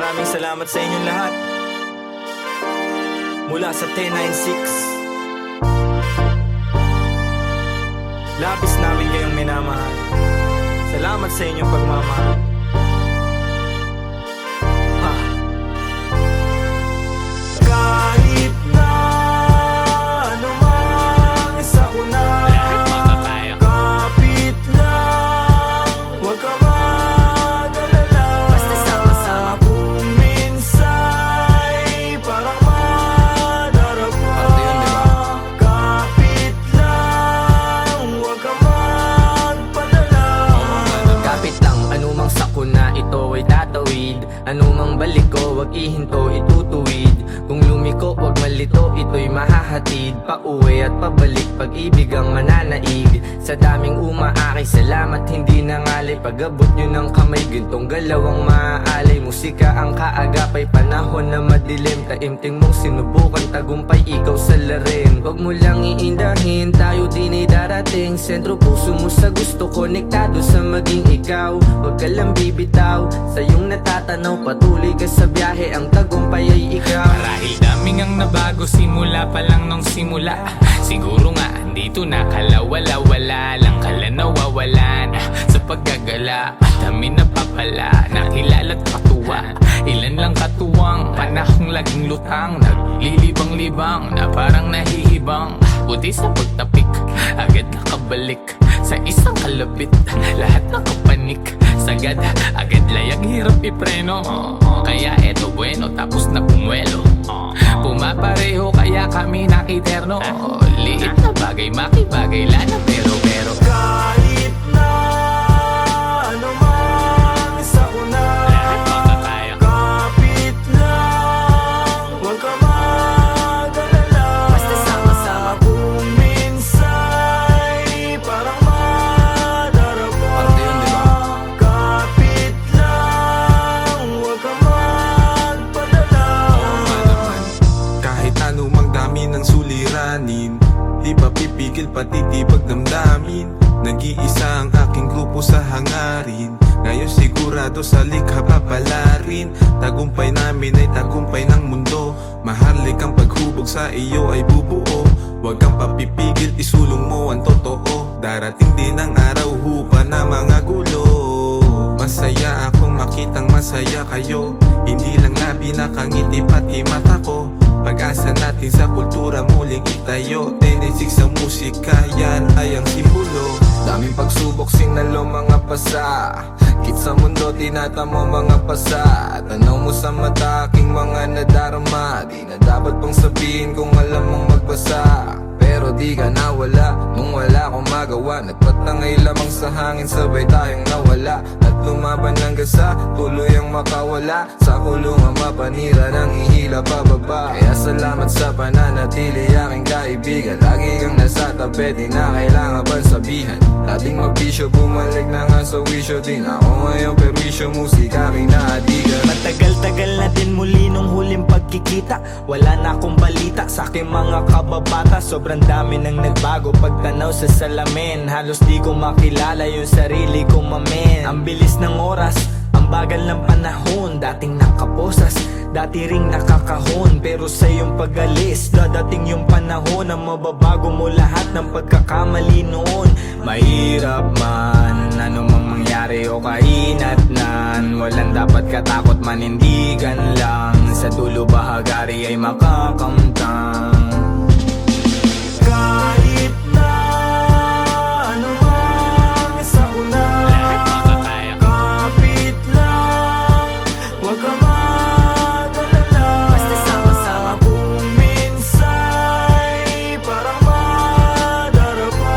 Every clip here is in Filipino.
maraming salamat sa inyong lahat. Mula sa 1096, labis namin kayong minamahal. Salamat sa inyong pagmamahal. Kahit na anumang isa ko na, kapit lang, huwag ka mag-alala. Basta sama-sama kung minsa'y parang madarapa. Kapit lang, huwag ka magpadala. Kapit lang, anumang sakuna, ito ay tatawid. Anumang balik ko, wag ihinto, itutuwid. Kung lumiko, wag malito, ito'y mahahatid. Pauwi at pabalik, pag-ibig ang mananaig. Sa daming umaakay, salamat hindi nangalay. Pag-abot nyo ng kamay, gintong galaw ang maaalay. Musika ang kaagapay, panahon na madilim. Taimting mong sinubukan, tagumpay ikaw sa larin. Wag mo lang iindahin, tayo din ay darating. Sentro puso mo sa gusto, konektado sa maging ikaw. Wag ka lang bibitaw, sa iyong natatanaw. Patuloy ka sa biyahe, ang tagumpay ay ikaw. Marahil daming ang nabago simula pa lang nung simula. Siguro nga dito na kalawala-wala lang kala nawawalan sa paggagala. Dami na papala, nakilala't katuwa. Ilan lang katuwang, panahong laging lutang. Naglilibang-libang na parang nahihibang. Buti sa pagtapik, agad nakabalik sa isang kalapit. Lahat nakapanik, sagad, agad layag, hirap ipreno. Kaya eto bueno, tapos na pumuelo. Pumapareho kaya kami nakiterno. Liit na bagay, makibagay, lana pero Kahit na anumang isa ko na, kapit lang, huwag ka mag-alala. Basta sama-sama kung minsa'y parang madarapa. Kapit lang, huwag ka magpadala. Kahit anumang dami ng suliranin, di ba pipigil patitibag damdamin. Nag-iisa ang aking grupo sa hangarin. Ngayon sigurado sa likha papalarin. Tagumpay namin ay tagumpay ng mundo. Maharlik ang paghubog sa iyo ay bubuo. Huwag kang papipigil, isulong mo ang totoo. Darating din ang araw, hupa na mga gulo. Masaya akong makitang masaya kayo. Hindi lang labi nakangiti pati mata ko. Pag-asa natin sa kultura muling itayo. 10-6 sa musika, yan ay ang simbolo. Daming pagsubok, sinalo mga pasa. Kit sa mundo, tinatamo mga pasa. Tanaw mo sa mata, aking mga nadarama. Di na dapat pang sabihin kung alam mong magbasa. Pero di ka nawala, nung wala akong magawa. Nagpatangay lamang sa hangin, sabay tayong nawala. At lumaban hanggang sa tuloy ang makawala. Sa kulungan mapanira nang ihila pababa. Kaya salamat sa pananatili aking kaibigan. Lagi kang nasa tabi, di na kailangan pang sabihan. Dating magbisyo, bumalik na nga sa wisyo din. Ako ngayon perwisyo, musika aking naadigan. Matagal-tagal na din muli nung huling pagkikita. Wala na akong balita sa aking mga kababata. Sobrang dami nang nagbago pagtanaw sa salamin. Halos di ko makilala yung sarili ko, mamen. Ang bilis ng oras, ang bagal ng panahon. Dating nakaposas, dati ring nakakahon. Pero sa iyong pag-alis, dadating yung panahon na mababago mo lahat ng pagkakamali noon. Mahirap man, anumang mangyari o kainatnan. Walang dapat katakot, manindigan lang. Sa dulo bahagari ay makakamtang. Kahit na anumang isa ko na, kapit lang, huwag ka mag-alala. Basta sama-sama kung minsa'y parang madarapa.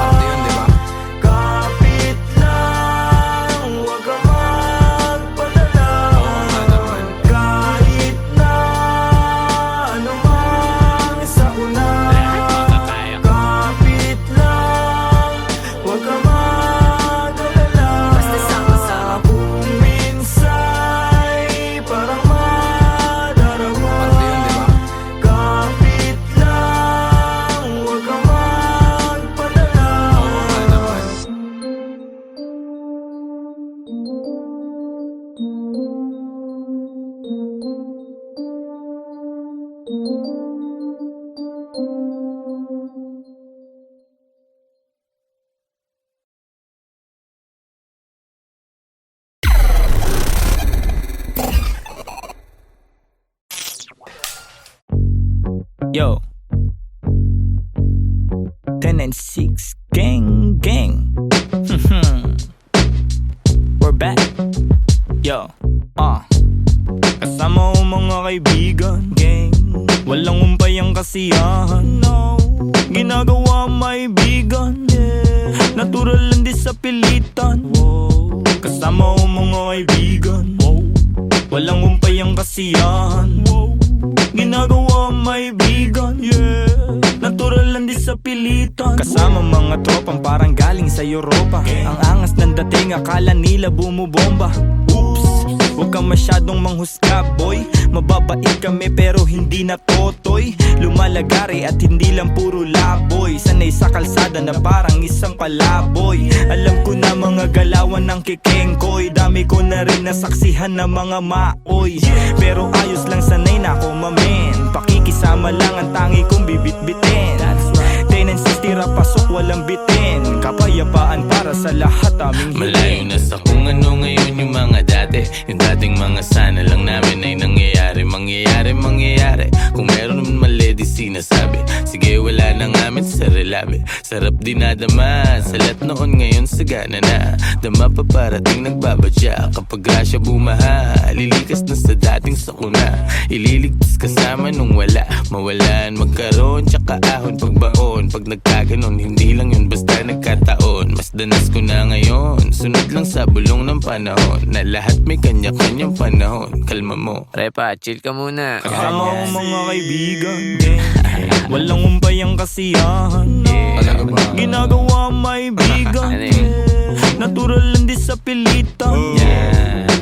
Kapit lang, huwag ka magpadala. Kahit na anumang isa ko Yo 10 and 6 gang gang. We're back. Yo kasama ko mga kaibigan, gang. Walang umpay ang kasiyahan, no. Ginagawa maibigan, yeah. Natural lang di sa pilitan, wow. Kasama ko mga kaibigan, wow. Walang umpay ang kasiyahan, wow. Ginagawa maibigan, yeah. Natural lang di sa pilitan. Kasama mga tropang parang galing sa Europa, ang angas ng dating akala nila bumubomba. Oops, huwag kang masyadong manghusga, boy. Mababait kami pero hindi na totoy. Lumalagari at hindi lang puro laboy. Sanay sa kalsada na parang isang palaboy. Alam ko na mga galawan ng kikengkoy. Dami ko na rin nasaksihan na mga maoy. Pero ayos lang, sanay na ako mamen. Pakikisama lang ang tangi kong bibit-bitin. 10 and 6 tira pasok walang bitin. Kapayapaan para sa lahat aming Malayo na sa kung ano ngayon yung mga dati. Yung dating mga sana lang namin ay nangyayari. Mangyayari kung meron naman mali di sinasabi. Sige wala na ngamin sa relabe. Sarap dinadama sa lahat noon ngayon sagana na. Dama pa parating nagbabadya. Kapag grasya bumaha, lilikas na sa dating sakuna. Ililigtas kasama nung wala. Mawalan, magkaroon, tsaka ahon pagbaon. Pag nagkaganon, hindi lang yun basta nagkataon. Mas danas ko na ngayon, sunod lang sa bulong ng panahon. Na lahat may kanya-kanyang panahon. Kalma mo, Repa, chill ka muna. kasama ko mga kaibigan, walang umpay ang kasiyahan, ginagawa maibigan, natural lang di sa pilitan.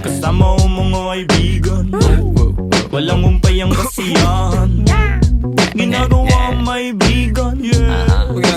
Kasama ko mga kaibigan, walang umpay ang kasiyahan, ginagawa maibigan,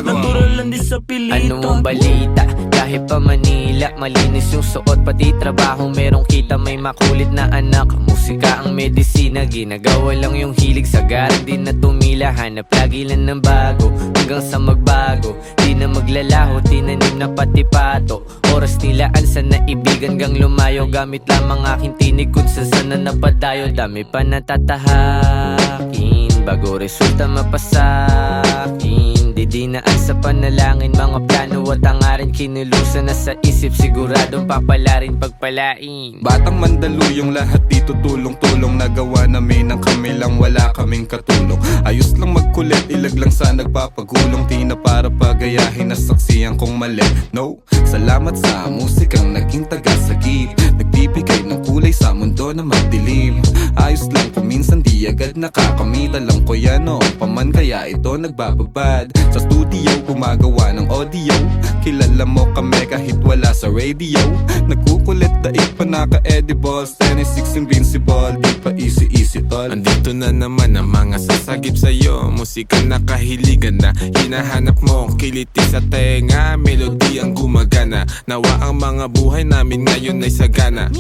natural lang di sa pilitan. Ano mong balita? Kahit pa Manila, malinis yung suot pati trabaho merong kita. May makulit na anak, musika ang medisina. Ginagawa lang yung hilig sa garang di na tumila. Hanap lagi lang ng bago hanggang sa magbago. Di na maglalaho, tinanim na pati pato. Oras nilaan sa naibigan gang lumayo. Gamit lamang aking tinig kung saan na napadayo. Dami pa natatahakin bago resulta mapasakin. Didinaan sa panalangin, mga plano at hangarin. Kinulusan na sa isip, siguradong papalarin pagpalain. Batang Mandaluyong lahat dito tulong-tulong. Nagawa namin ang kami lang, wala kaming katulong. Ayos lang magkulit, ilag lang sa nagpapagulong. Di na para pagayahin na saksiyan kong mali. No, salamat sa musikang naging tagasagip. Nagbibigay ng kulay sa mundo na magdilim. Ayos lang kung minsan di agad nakakamit. Alam ko yan noon paman kaya ito nagbababad. Sa studio gumagawa ng audio. Kilala mo kami kahit wala sa radio. Nagkukulit daig pa naka-edibles. 10-6 invincible, di pa easy tol. Andito na naman ang mga sasagip sa'yo. Musika na kahiligan na hinahanap mo. Kiliti sa tenga, melody ang gumagana. Nawa ang mga buhay namin ngayon ay sagana.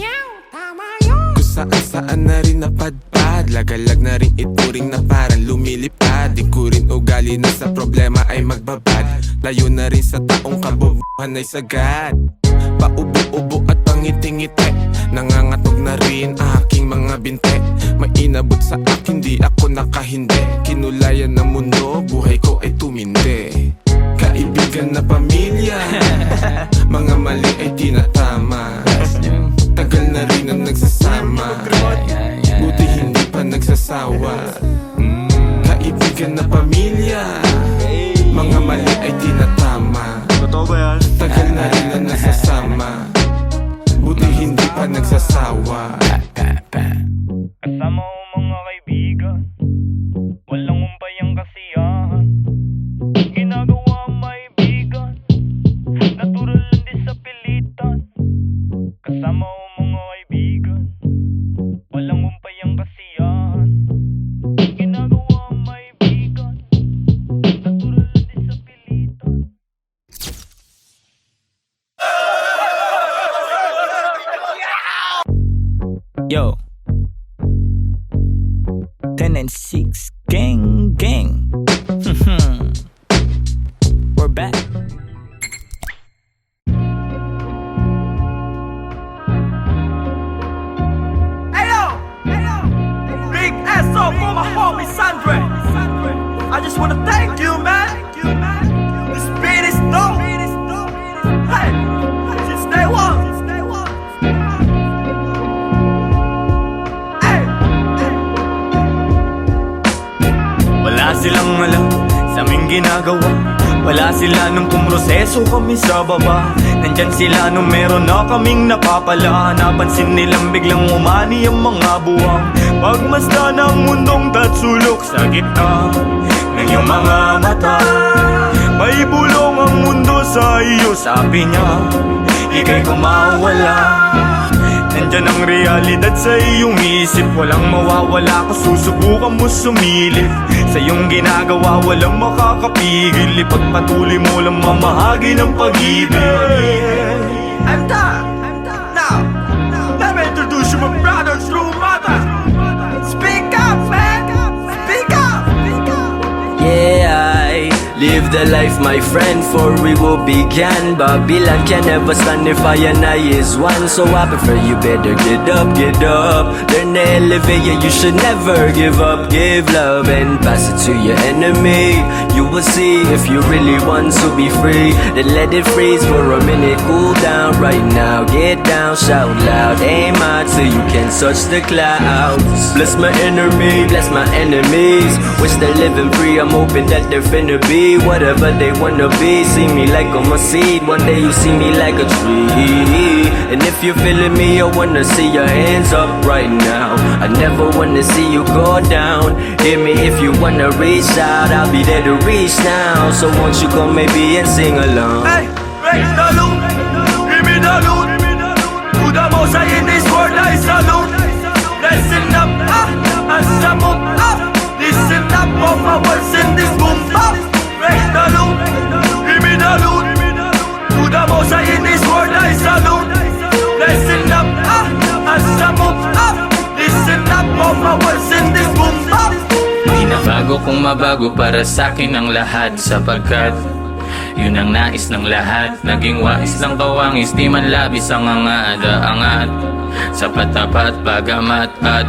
Kung saan na rin napadpad. Lagalag na rin ituring na parang lumilipad. Di ko rin ugali na sa problema ay magbabad. Layo na rin sa taong kabubuhan ay sagad. Paubo-ubo at pangiti-ngiti. Nangangatog na rin aking mga binte. May inabot sa akin, di ako nakahindi. Kinulayan ng mundo, buhay ko ay tumindi. Kaibigan na pamilya, mga mali ay tinatama. Tagal na rin ang nagsasama, buti hindi pa nagsasawa. Kaibigan na pamilya, mga mali ay tinatama. Tagal na rin ang nagsasama, buti hindi pa nagsasawa. Kasama ko mga kaibigan, walang umpay ang kasiyahan, ginagawa maibigan, natural lang di sa pilitan. Kasama ko mga kaibigan, walang umpay ang kasiyahan, ginagawa maibigan, natural lang di sa pilitan. Yo 10 and 6 gang gang. We're back. Ayo, Big SO for my homie Sandre. ginagawa. Wala sila nung pumroseso kami sa baba. Nandyan sila nung meron na kaming napapala. Napansin nilang biglang umani ang mga buwang. Pagmasda ng mundong tatsulok sa gitna ng iyong mga mata. May bulong ang mundo sa iyo, sabi niya, ika'y kumawala. Nandyan ang realidad sa iyong isip. Walang mawawala kung susubukan mo sumilip. Sa iyong ginagawa walang makakapigil. Ipagpatuloy mo lang mamahagi ng pag-ibig. I'm done. Now, let me introduce you my brothers, true mothers. Speak up, man. Speak up. Yeah, I live the life, my friend, for we will begin. Babylon can never stand if I and I is one. So I prefer you better get up. Learn to elevate, yeah, you should never give up. Give love and pass it to your enemy. You will see if you really want to be free. Then let it freeze for a minute, cool down right now. Get down, shout loud, aim high till you can touch the clouds. Bless my enemy, bless my enemies. Wish they're living free, I'm hoping that they're finna be whatever they wanna be. See me like I'm a seed, one day you see me like a tree. And if you're feeling me, I wanna see your hands up right now. I never wanna see you go down. Hear me if you wanna reach out, I'll be there to reach now. So won't you come maybe and sing along? Hey, raise the loot, give me the loot. To the most high in this world I salute. Listen up, as I move up. Listen up, all my words in this boom bap. Raise the loot, give me the loot. To the most high in this world I salute. Listen up, as I move up. Listen up, all my words in this boom bap. Binabago kong mabago para sa'kin ang lahat. Sapagkat yun ang nais ng lahat. Naging wais lang kawangis, di man labis ang angada-angat. Sa patapat, bagamat at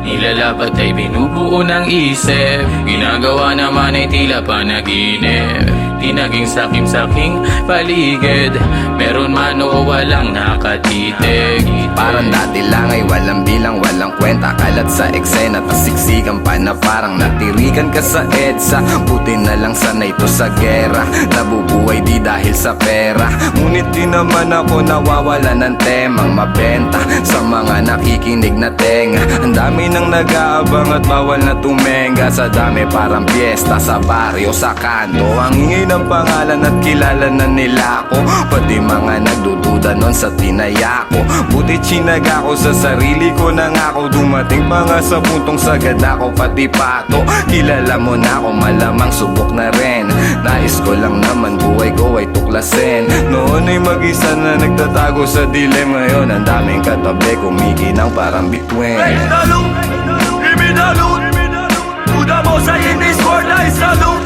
nilalabat ay binubuo ng isip. Ginagawa naman ay tila panaginip. Di naging sakim-saking paligid. Meron man o walang nakatitig. Parang dati lang ay walang bilang, walang kwenta. Kalat sa eksena, tasiksikan pa na parang natirikan ka sa EDSA. Buti na lang sanay to sa gera. Nabubuhay di dahil sa pera. Ngunit di naman ako nawawala ng temang mabenta sa mga nakikinig na tenga. Ang dami nang nag-aabang at bawal na tumenga. Sa dami parang piyesta sa baryo, sa kanto. Ang ingay ng pangalan at kilala na nila ako. Pati mga nagdududa nun sa tinaya ko. Buti chinaga ko sa sarili ko na ako. Dumating pa nga sa puntong sagad ako pati pato. Kilala mo na ako, malamang subok na rin. Nais ko lang naman buhay ko ay tuklasin. Noon ay mag-isa na nagtatago sa dilim. Ngayon ang daming katabi kumikinang parang bituin. Raise the loot, give me the loot. To the most high in this world I salute.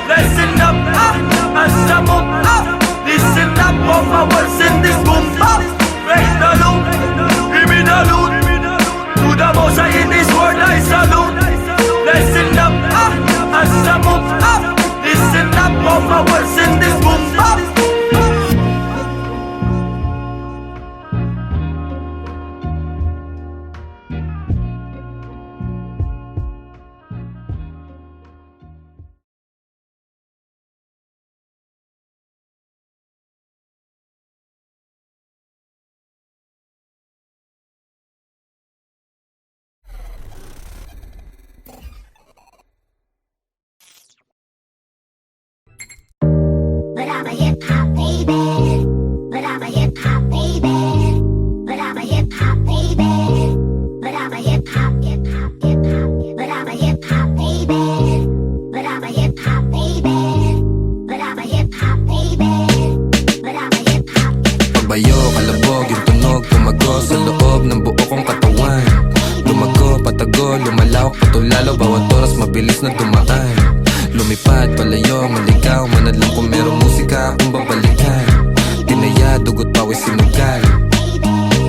Listen up, as I move up. Listen up, all my words in this boom bap. Raise the loot, give me the loot. To the most high in this world I salute. Listen up, as I move up. Listen up, all my words in this boom bap. But I'm a hip hop baby. But I'm a hip hop baby. But I'm a hip hop baby. But I'm a hip hop, hip hop, hip hop. But I'm a hip hop baby. But I'm a hip hop baby. But I'm a hip hop baby. But I'm a hip hop. Pagbayo, kalabog, yung tunog, tumago sa loob ng buo kong katawan. Lumago, patago, lumalawak, patulalo, bawat oras mabilis na dumaan. Lumipad, palayo, maligaw, manadlang kung merong musika akong babalikan. Tinaya, dugot, pawis, sinugal,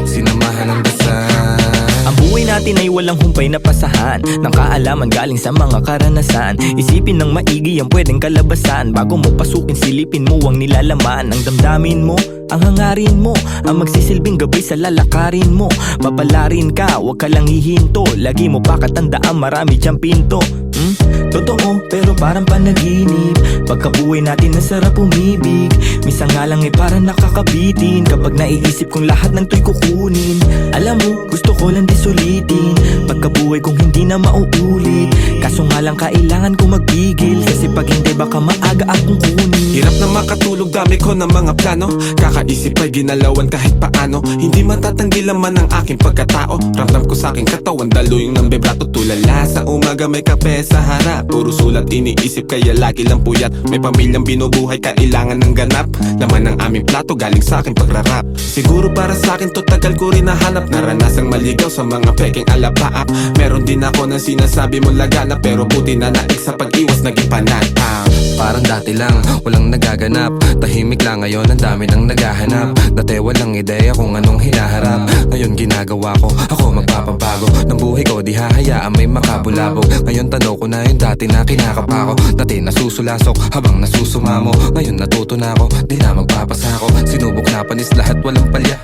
sinamahan ng dasal. Ang buhay natin ay walang humpay na pasahan ng kaalaman galing sa mga karanasan. Isipin ng maigi ang pwedeng kalabasan. Bago mo pasukin, silipin mo ang nilalaman. Ang damdamin mo, ang hangarin mo, ang magsisilbing gabay sa lalakarin mo. Papalarin ka, wag ka lang hihinto. Lagi mo pa katandaan, marami diyang pinto. Totoo pero parang panaginip. Pagkabuhay natin nasarap umibig. Minsan nga lang parang nakakabitin kapag naiisip kong lahat ng to'y kukunin. Alam mo, gusto ko lang di sulitin pagkabuhay kong hindi na mauulit. Kaso nga lang kailangan ko magpigil, kasi pag hindi baka maaga akong kunin. Hirap na makatulog, dami ko ng mga plano. Kakaisip ay ginalawan kahit paano. Hindi matatanggi laman ang aking pagkatao. Ramdam ko sa aking katawan, daluyong ng vibrato. Tulala sa umaga may kape sa harap. Puro sulat iniisip kaya lagi lang puyat. May pamilyang binubuhay, kailangan ng ganap. Laman ng aming plato galing sa aking pagrarap. Siguro para sa akin to tagal ko rin nahanap. Naranasang maligaw sa mga peking alapaap. Meron din ako ng sinasabi mong lagana, pero buti na naik sa pag-iwas naging panatang. Parang dati lang, walang nagaganap. Tahimik lang ngayon, ang dami nang naghahanap. Dati walang ideya kung anong hinaharap. Ngayon ginagawa ko, ako magpapabago ng buhay ko, di hahayaan may makabulabog. Ngayon tanaw ko na yung dati na kinakapa ko. Dati nasusulasok habang nasusumamo. Ngayon natuto na ako, di na magpapasako. Sinubok na panis lahat, walang palya.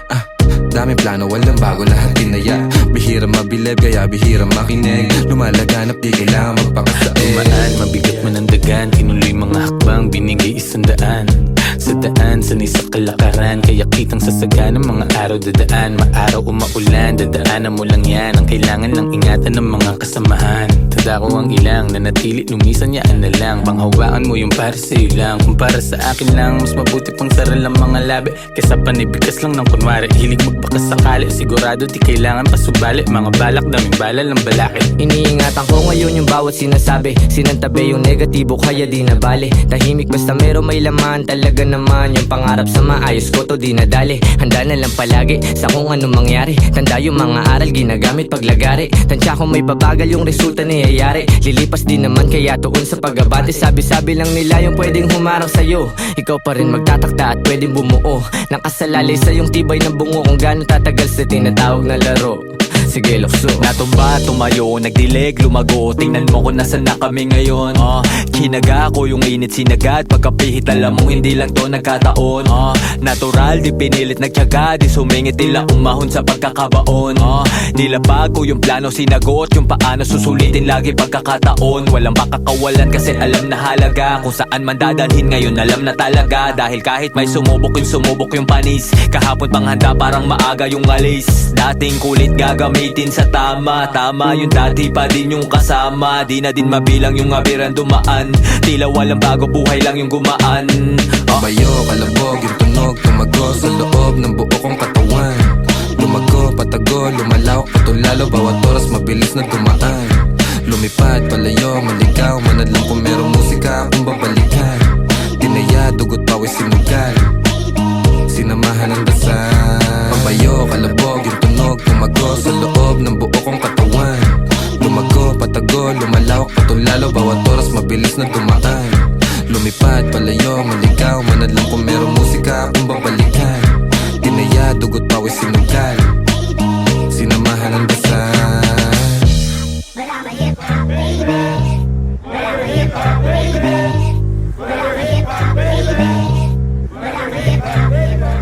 Daming plano, walang bago, lahat tinaya. Bihira mabilib, kaya bihira makinig. Lumalaganap, di kailangan magpakasain. Tumaan, mabigat man ang dagan. Tinuloy mga hakbang, binigay 100. Sa daan, sanay sa kalakaran. Kaya kitang sasaga ng mga araw dadaan. Maaraw o maulan, dadaanan mo lang yan. Ang kailangan lang ingatan ng mga kasamahan. Tanda ko ang ilang, nanatili, lumisan yaan na lang. Panghawakan mo yung para sa'yo lang. Kung para sa akin lang, mas mabuti pang saral ang mga labi kesa panibigas lang ng kunwari. Hilig magbakas sakali, sigurado di kailangan pasubali. Mga balak, daming bala ng balakid. Iniingatan ko ngayon yung bawat sinasabi. Sinantabi yung negatibo kaya di na bale. Tahimik basta meron may laman. Talaga naman yung pangarap sa maayos ko to di nadali. Handa na lang palagi sa kung ano mangyari. Tanda yung mga aral ginagamit paglagari. Tansya ko may babagal yung resulta niyayari. Lilipas din naman kaya tuon sa pag-abante. Sabi-sabi lang nila yung pwedeng humarang sa'yo. Ikaw pa rin magtatakda at pwedeng bumuo. Nakasalalay sa yung tibay ng bungo. Kung gano'n tatagal sa tinatawag na laro. Sige, lukso. Natumba, tumayo, nagdilig, lumago. Tingnan mo kung nasan na kami ngayon. Kinaga ko yung init sinagad. Pagkapihit alam mong hindi lang to nagkataon. Natural, di pinilit nagtyaga. Di sumingit nila umahon sa pagkakabaon. Nilabag ko yung plano sinagot. Yung paano susulitin lagi pagkakataon. Walang makakawalan kasi alam na halaga. Kung saan man dadalhin ngayon alam na talaga. Dahil kahit may sumubok yung panis. Kahapon pang handa parang maaga yung alis. Dating kulit gagamitin sa tama. Tama yung dati pa din yung kasama. Di na din mabilang yung abiran dumaan. Tila walang bago, buhay lang yung gumaan. Bayo, kalabog, yung tunog, tumago sa loob ng buo kong katawan. Lumago, patago, lumalawak, patulalo. Bawat oras mabilis na dumaan. Lumipad, palayo, maligaw. Manadlang kung merong musika akong babalikan. Tinaya, dugot, pawis, sinugal. Sinamahan ng dasal. Pabayo, kalabog, yung tunog, tumago sa loob ng buo kong katawan. Lumago, patago, lumalawak, patulalo. Bawat oras mabilis na dumaan. Lumipad, palayo, maligaw. Manadlang kung merong musika akong babalikan. Tinaya, dugot, pawis, sinugal. Sinamahan ng dasal. But I'm a hip hop baby. But I'm a hip hop baby. But I'm a hip hop baby. But I'm a hip hop baby.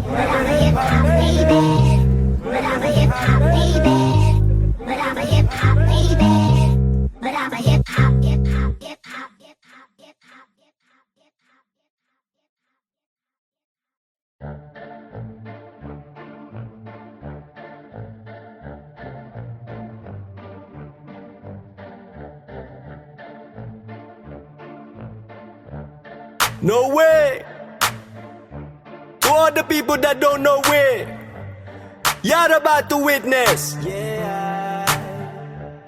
But I'm a hip hop baby. But I'm a hip hop baby. But I'm a hip hop baby. But I'm a hip hop hip hop hip hop hip hop hip hop hip hop hip hop. No way! To all the people that don't know it, you're about to witness.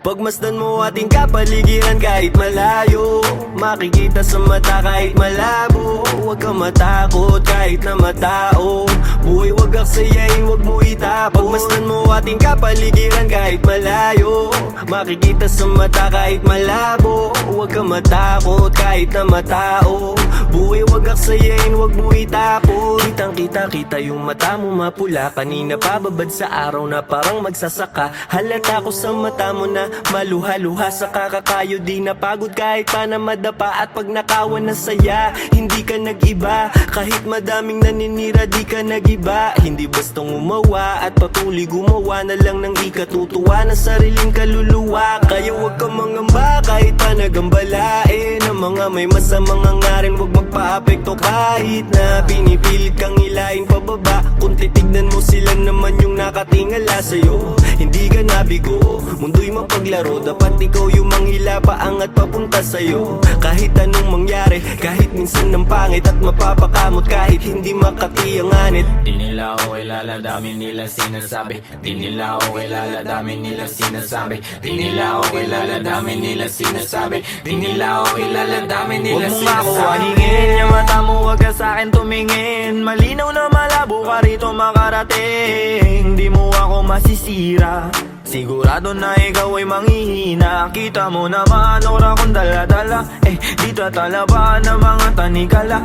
Pagmasdan mo ating kapaligiran kahit malayo. Makikita sa mata kahit malabo. Huwag kang matakot kahit na matao. Buhay wag aksayain, wag mo itapon. Pagmasdan mo ating kapaligiran kahit malayo. Makikita sa mata kahit malabo. Huwag kang matakot kahit na matao. Buhay wag aksayain, wag mo itapon. Kitang bang kita-kita yung mata mo mapula? Kanina pa babad sa araw na parang magsasaka. Halata ko sa mata mo na maluha-luha. Sa kakakayo di napagod kahit pa na madapa. At pag nakawan na saya, hindi ka nag-iba. Kahit madaming naninira di ka nag-iba. Hindi bastang umawa at patuloy gumawa na lang ng ikatutuwa ng sariling kaluluwa. Kaya huwag ka mangamba kahit pa nagambalain. Ang mga may masamang hangarin huwag magpa-apekto. Kahit na pinipilit kang hilahin pababa, kung titignan mo sila naman yung nakatingala sa'yo. Hindi ka nabigo, mundo'y mapaglaro. Dapat ikaw yung manghila paangat papunta sa'yo. Kahit anong mangyari, kahit minsan ng pangit at mapapakamot, kahit hindi makatiyanganit. Di nila ako kilala, dami nila sinasabi. Di nila ako kilala, dami nila sinasabi. Di nila ako kilala, dami nila sinasabi. Di nila ako kilala, dami nila Huwag mo nga ako sinasabi. aningin, yung mata mo huwag ka sa'kin tumingin. Malinaw na malabo ka rito makarating. Di mo ako masisira, sigurado na ikaw ay manghihina. Kita mo naman ora kong dala-dala, di tatalaban ng mga tanikala.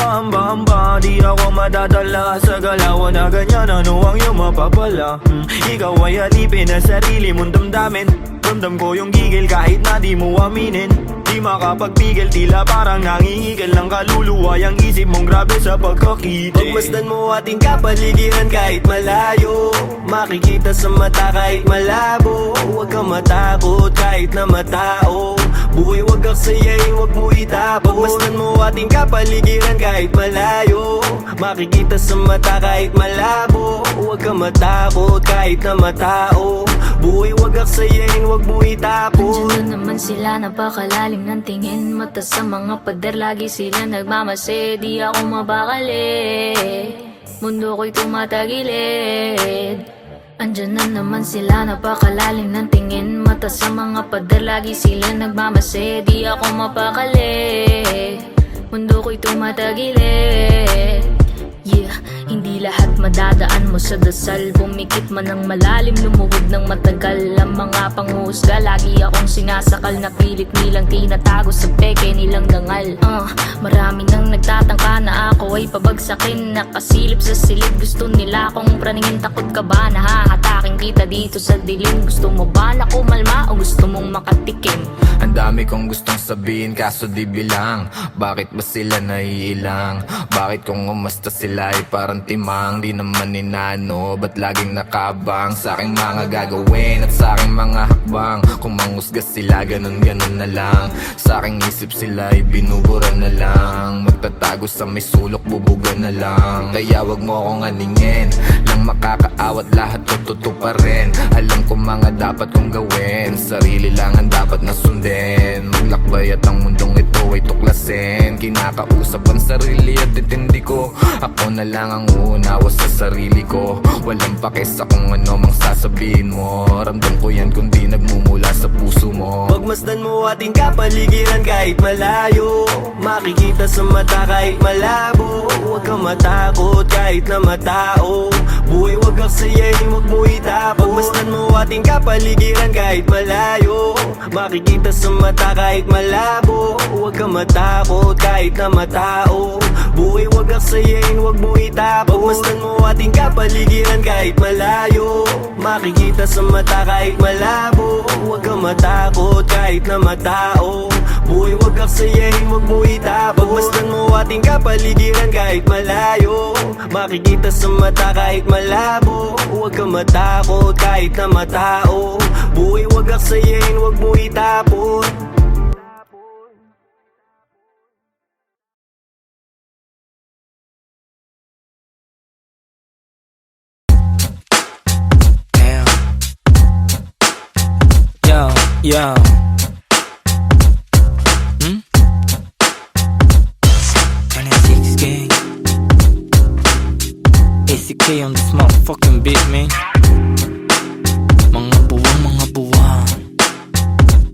Pahamba-hamba, di ako madadala sa galawan na ganyan. Ano ang iyong mapapala? Ikaw ay alipin na sarili mong damdamin. Ramdam ko yung gigil kahit na di mo aminin. Di makapagpigil, tila parang nangihigil ng kaluluwa. Yang isip mong grabe sa pagkakita. Pagmasdan mo ating kapaligiran kahit malayo. Makikita sa mata kahit malabo. Huwag kang matakot kahit na matao. Buhay wag aksayain, wag mo itapon. Pagmasdan mo ating kapaligiran kahit malayo. Makikita sa mata kahit malabo. Huwag kang matakot kahit na matao. Buhay wag aksayain, wag mo itapon. Andiyan na naman sila, napakalalim ng tingin. Mata sa mga pader, lagi sila nagmamase. Di ako mabakali, mundo ko'y tumatagilid. Andiyan na naman sila, napakalalim ng tingin. Mata sa mga pader, lagi sila nagmamase. Di ako mapakali, mundo ko'y tumatagilid. Yeah, hindi lahat madadaan mo sa dasal. Pumikit man ng malalim, lumuhod ng matagal. Ang mga panghusga, lagi akong sinasakal. Na pilit nilang tinatago sa peke nilang dangal. Marami nang nagtatangka na ako ay pabagsakin. Nakasilip sa silid, gusto nila akong praningin. Takot ka ba na hahatakin kita dito sa dilim? Gusto mo ba na kumalma o gusto mong makatikim? Ang dami kong gustong sabihin kaso di bilang. Bakit ba sila naiilang? Bakit kung umasta sila ay parang timang? Di naman inano, ba't laging nakabang sa aking mga gagawin at sa aking mga hakbang? Kung manghusga sila, ganun-ganun na lang. Sa aking isip sila ay binubura na lang. Magtatago sa may sulok, bubuga na lang. Kaya wag mo akong aningin, lang makakaawat lahat tututuparin. Alam ko mga dapat kong gawin, sarili lang ang dapat na sundin. Maglakbay at ang mundong ito ay tuklasin. Kinakausap ang sarili at itindi ko. Ako na lang ang uunawa sa sarili ko. Walang pake sa kung ano mang sasabihin mo. Ramdam ko yan kung di nagmumula sa puso mo. Pagmasdan mo ating kapaligiran kahit malayo. Makikita sa mata kahit malabo. Huwag kang matakot kahit na matao. Buhay wag aksayain, wag mo itapon. Pagmasdan mo ating kapaligiran kahit malayo. Makikita sa mata kahit malabo. Huwag kang matakot kahit na matao. Buhay wag aksayain, wag mo itapon. Pagmasdan mo ating kapaligiran kahit malayo. Makikita sa mata kahit malabo. Huwag kang matakot kahit na matao. Buhay wag aksayain, wag mo itapon. Pagmasdan mo ating kapaligiran kahit malayo. Makikita sa mata kahit malabo. Huwag kang matakot kahit na matao. Buhay wag aksayain, wag mo itapon. Yo. NSX gang. ACK on this motherfucking beat, man. Mga buwang.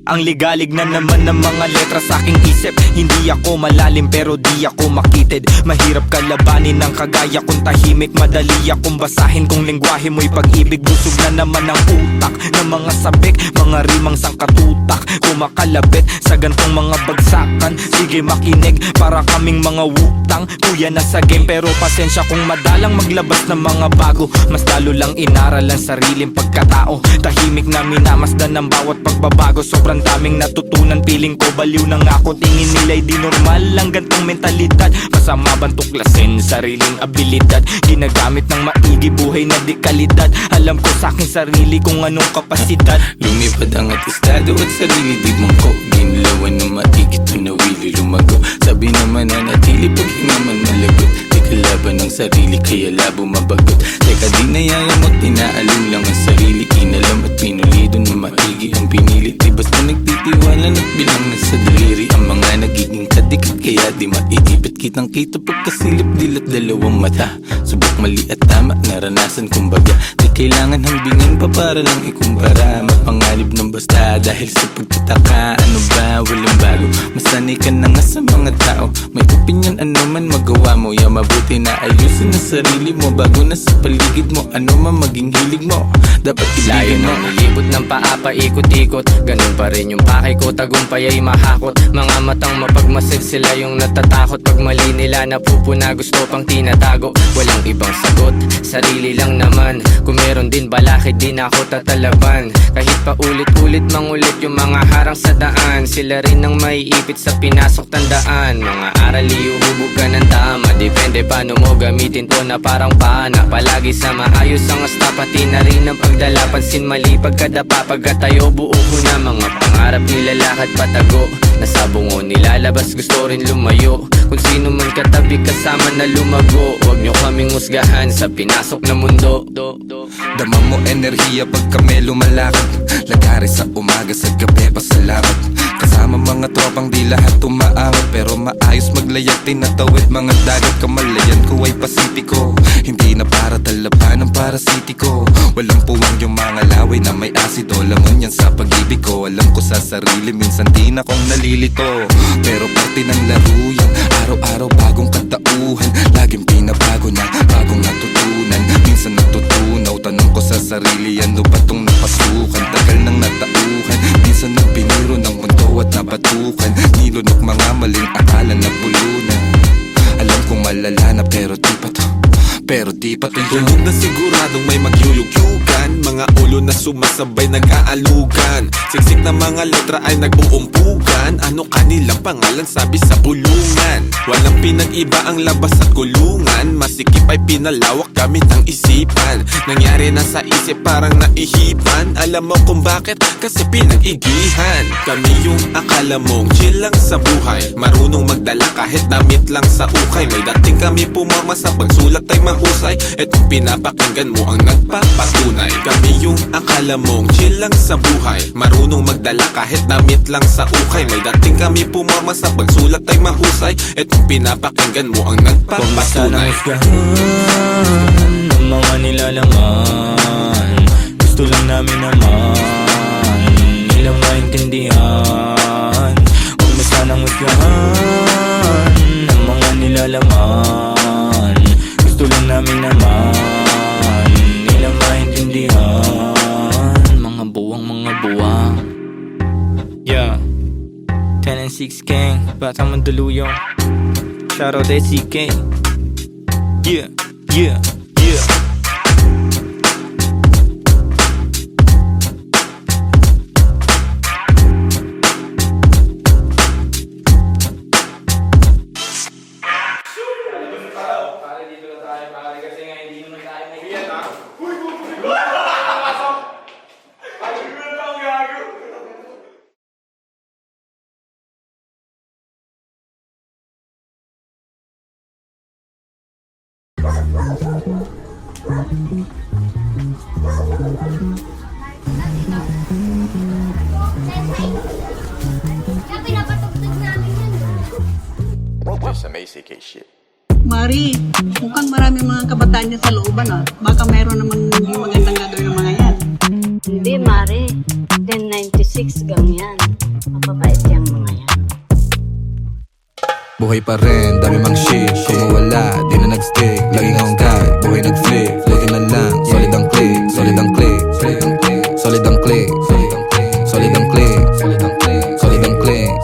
Ang ligalig na naman ng mga letra sa aking isip. Hindi ako malalim pero di ako makitid. Mahirap kalabanin ng kagaya kong tahimik. Madali akong basahin kung lengguwahe mo'y pag-ibig. Busog na naman ang utak ng mga sabik, mga rimang sangkatutak, kumakalabit sa gantong mga bagsakan. Sige makinig, para kaming mga wutang. Kuya na sa game pero pasensya kung madalang maglabas ng mga bago. Mas lalo lang inaral ang sariling pagkatao. Tahimik na minamasdan ng bawat pagbabago. Sobrang daming natutunan, piling ko baliw na nga ako. Tingin nila'y di normal ang gantong mentalidad. Masama bang tuklasin sariling abilidad? Ginagamit ng maigi, buhay na di kalidad. Alam ko sa aking sarili kung anong kapasidad. Lumipad ang atestado at sarili di mangko. Ginlawan ng maigit o nawili lumago. Sabi naman na natili pag hinaman malagot. Di kalaban ng sarili kaya labo mabagot. Teka di nayayamat, tinaalong lang ang sarili. Inalam at pinulido na maigi ang pinili. Di basta nagtitiwala at bilang na sa daliri. Ang mga nagiging kadikit kaya di maiipit. Kitang kita pagkasilip dilat dalawang mata. Subok mali at tama naranasan kumbaga. Di kailangan hambingin pa para lang ikumpara. Mapangalib ng basta dahil sa pagtataka. Ano ba walang bago? Masanay ka na nga sa mga tao. May opinion ano man magawa mo. Ya mabuti na ayusin ang sarili mo. Bago na sa paligid mo ano man maging hilig mo. Dapat Layo ilayo mo. nung ilibot ng paa paikot-ikot. Ganun pa rin yung pakay ko, tagumpay ay mahakot. Mga matang mapagmasid sila yung natatakot. Pag mali nila napupuna, gusto pang tinatago. Walang ibang sagot, sarili lang naman. Kung meron din balakid, din ako tatalaban. Kahit pa ulit-ulit mangulit yung mga harang sa daan. Sila rin ang maiipit sa pinasok tandaan. Mga aral iuhubog ka ng tama. Depende paano mo gamitin to na parang pana. Palagi sa maayos ang asta, pati na rin ang pagdala. Pansin mali pagkadapa, pagkatayo buo ko na. Mga pangarap nilalakad patago. Nasa bungo nilalabas, gusto rin lumayo. Kung sino man katabi kasama na lumago. Huwag nyo kaming husgahan sa pinasok na mundo. Dama mo enerhiya pag kami lumalakad. Lagari sa umaga, sa gabi pa sa lakad. Kasama mga tropang di lahat umaangat. Pero maayos maglayag, tinatawid mga dagat. Kamalayan ko ay pasipiko. Hindi na para talaban ng parasitiko. Walang puwang yung mga laway na may asido. Lamon yan sa pag-ibig ko. Alam ko sa sarili, minsan di na kong nalilito. Pero parte ng laro yan. Araw-araw bagong katauhan. Laging pinabago na, bagong natutunan. Minsan natutunaw, tanong ko sa sarili, ano ba tong napasukan? Tagal nang natauhan, minsan nagpiniro ng mundo at nabatukan. Nilunok mga maling akala na pulunan. Alam kong malala na pero di pa to. Pero di pa to yun. Tulog na siguradong may magyuyugyugan. Mga ulo na sumasabay nag-aalugan. Siksik na mga letra ay nag-uumpugan. Ano kanilang pangalan sabi sa bulungan. Walang pinag-iba ang labas at kulungan. Masikip ay pinalawak gamit ang isipan. Nangyari na sa isip parang naihipan. Alam mo kung bakit? Kasi pinag-igihan. Kami yung akala mong chill lang sa buhay. Marunong magdala kahit damit lang sa ukay. May dating kami pumama sa pagsulat ay mahusay. Etong pinapakinggan mo ang nagpapatunay. Kami yung akala mong chill lang sa buhay. Marunong magdala kahit damit lang sa ukay. May dating kami pumama sa pagsulat ay mahusay. Etong pinapakinggan mo ang nagpapatunay. Ng mga nilalaman, gusto lang namin naman nilang maintindihan. Huwag mo sanang husgahan ng mga nilalaman. Gusto lang namin naman nilang maintindihan. Mga buwang yeah. 10 and 6 gang, Batang Mandaluyong. Shoutout SCK. Yeah, yeah, yeah. Mari, mukhang maraming mga kabataan niya sa looban ah. Baka mayroon namang hindi magandang gagawin ng mga yan. Hindi, Mare. 1096 gang yan. Buhay pa rin, dami mang shit. Kung mawala, di na nag-stick. Laging akong guide, buhay nag-flip. Floating na lang, solid ang click. Solid ang click, solid ang click. Solid ang click, solid ang click. Solid ang click.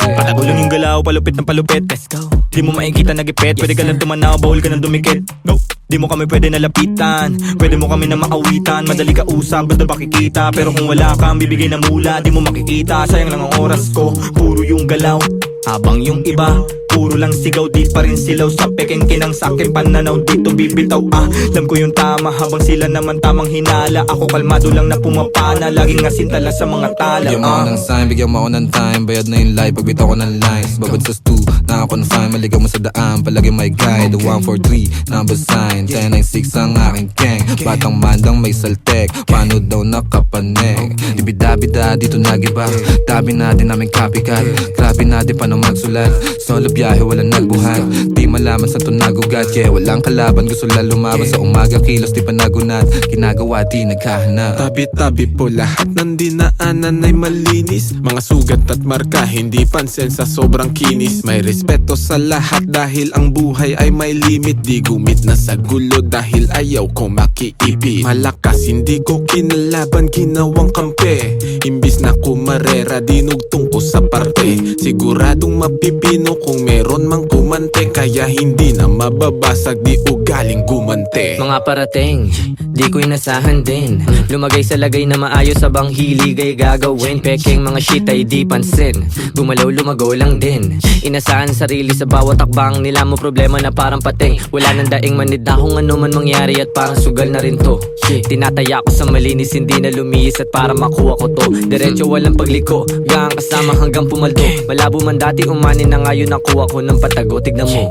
Patagulan yung galaw, palupit ng palupit. Let's go. Di mo makikita nagipet, pwede ka lang tumanaw, bawal ka nang dumikit. No. Di mo kami pwede nalapitan, pwede mo kami na maawitan. Madali ka usap, basta makikita. Pero kung wala kang bibigay na mula, di mo makikita. Sayang lang ang oras ko, puro yung galaw. Habang yung iba, puro lang sigaw, di pa rin silaw. Sa peking kinang sakin pananaw, dito bibitaw. Alam ko yung tama, habang sila naman tamang hinala. Ako kalmado lang na pumapana, laging asintala sa mga tala. Bigyan mo ako ng sign, bigyan mo ako ng time. Bayad na yung life, pagbitaw ko ng lines. Babad sa stu, nakakonfine, maligaw mo sa daan. Palagi may guide, the 143, number sign 1096 ang aking gang. Batang mandang may saltek, paano daw nakapanek. Ibida-bida, dito nagiba. Tabi natin aming copycat. Grabe natin paano magsulat. Solo biyahe, walang nagbuhat. Di malaman sa tunagugat. Yeah, walang kalaban, gusto lang lumaban. Sa umaga, kilos di pa nagunat. Ginagawa, di naghahanap. Tabi-tabi po lahat ng dinaanan ay malinis. Mga sugat at marka, hindi pansin sa sobrang kinis. May respeto sa lahat dahil ang buhay ay may limit. Di gumit na sa gulo dahil ayaw ko makiipit. Malakas, hindi ko kinalaban, ginawang kampe. Imbis na kumarera, dinugtong ko sa parte. Siguradong mapipino kung meron mang kumante. Kaya hindi na mababasag, di ugaling gumante. Mga parating, di ko inasahan din. Lumagay sa lagay na maayos sa bang hilig ay gagawin. Pekeng mga shit ay di pansin. Gumalaw lumago lang din. Inasahan sarili sa bawat takbang nila mo problema na parang pating. Wala nang daing manid na kung ano man mangyari at parang sugal na rin to. Tinataya ko sa malinis, hindi na lumihis at para makuha ko to. Diretso walang pagliko, gang kasama hanggang pumaldo. Malabo man dati umanin na ngayon nakuha ko ng patago. Tignan mo.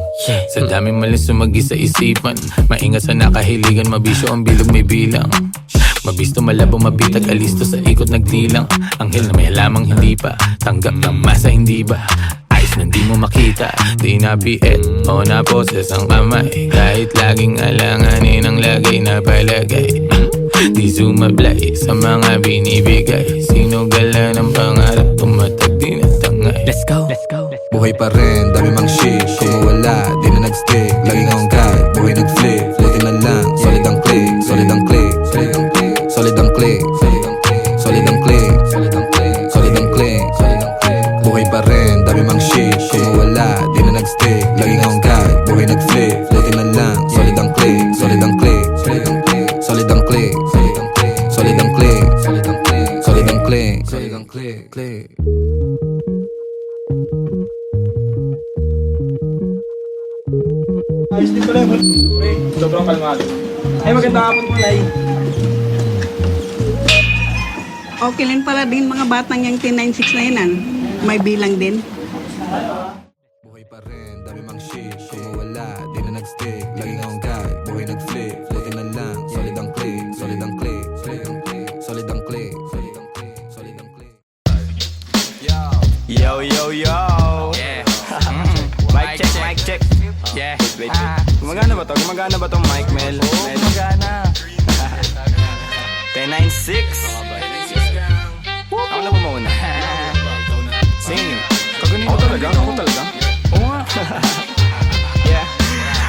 Sa daming malis sumagi sa isipan, maingat sa nakahiligan, mabisyo ang bilog may bilang. Mabisto, malabo, mabitag, alisto sa ikot nagdilang. Anghel na may halamang hindi pa tanggap ng masa, hindi ba? Ayos na di mo makita, di na biet o na poses ang kamay. Kahit laging alanganin ang lagay na palagay. Di sumablay sa mga binibigay. Sinugala ng pangarap, tumatag din at tangay. Let's go, let's go. Buhay pa rin, dami mang shit. Kung mawala, di na nag-stick. Laging akong guide, buhay nag-flip. Floating na lang, solid ang click. Solid ang click, solid ang click. Solid ang click, solid ang click. Solid ang click. Buhay pa rin, dami mang shit. Kung mawala, di na nag-stick. Laging akong guide, buhay nag-flip. Floating na lang, solid ang click. Solid ang click, solid ang click. Solid ang click, solid ang click. Solid ang click. Ayos din pala mo. Sobrang kalmado. Ay, magandang hapon po, Nay. Okay lang pala din mga batang yung 1096 na yun. May bilang din. Buhay pa rin, dami mang shit. Kung mawala, di na nag-stick. Laging akong guide, buhay nag-flip. Floating na lang, solid ang click. Solid ang click, solid ang click. Solid ang click, solid ang click. Solid ang click. Yo, yo, yo. Yeah. Mic check, mic check. Yeah. Wait. Gumagana ba to? Gumagana ba tong mic, Mel? Oo, magana. 1096. Ako na ba mauna? Sing. Kaganito talaga? Ako talaga? Oo nga. Yeah.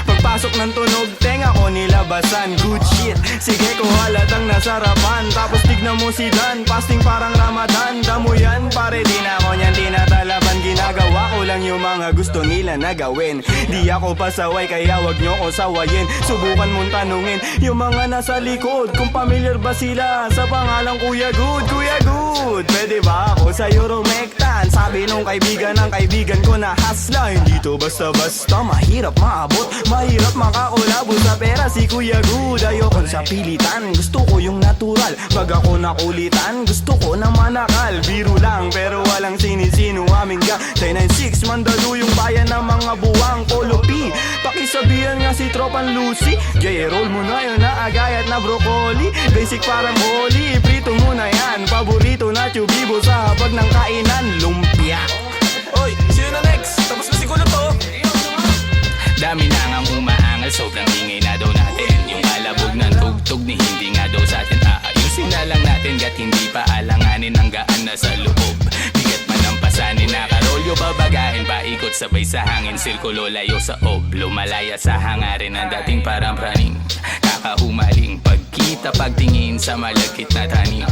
Pagpasok ng tunog, tenga ko nilabasan. Good shit. Sige ko halatang nasarapan. Tapos tignan mo si Dan, fasting parang Ramadan. Damo yan, pare di na ako niyan tinatalaban. Ginagawa ko lang yung mga gusto nila na gawin. Di ako pasaway kaya wag nyo ko sawayin. Subukan mong tanungin yung mga nasa likod kung familiar ba sila sa pangalang Kuya Good. Kuya Good, pwede ba ako sa'yo rumektan? Sabi nung kaibigan ng kaibigan ko na hasla. Hindi to basta-basta, mahirap maabot, mahirap makakulabo sa pera si Kuya Good. Ayoko sa pilitan, gusto ko yung natural. Pag ako nakulitan, gusto ko na manakal. Biro lang pero walang sinisino aming ga 1096, mandalo yung bayan ng mga buwang Polo P. Pakisabihan nga si Tropan Lucy. Jay, roll mo na yun na agayat na broccoli. Basic parang holy, prito mo na yan. Paborito na tubibo sa hapag ng kainan, lumpia. Oy, sino na next? Tapos na siguro to. Dami na ngang umaangal, sobrang ingay na daw natin. Yung alabog ng tugtog ni hindi nga daw sa atin aayusin na lang natin. Gat hindi pa alanganin ang gaan na sa loob. Bigat man ang pasanin, nakarolyo babagahin, paikot Sabay sa hangin, sirkulo layo sa oblo. Malaya sa hangarin ng dating parang praning. Kakahumaling pagkita, pagtingin sa malagkit na tanim.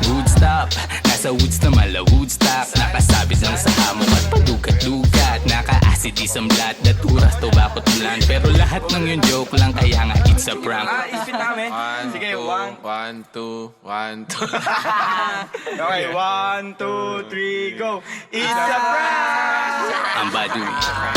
Good stop, nasa woods na mala Woodstock. Nakasabit lang sa hamok at padukat-dukat. Naka-acid isang blat, naturas, tobacco tulan. Pero lahat ng yun joke lang, kaya nga it's a prank. Isipin namin. Sige, 1. 1, 2, 1, 2. Okay, 1, 2, 3, go. It's a prank! Ang baduy,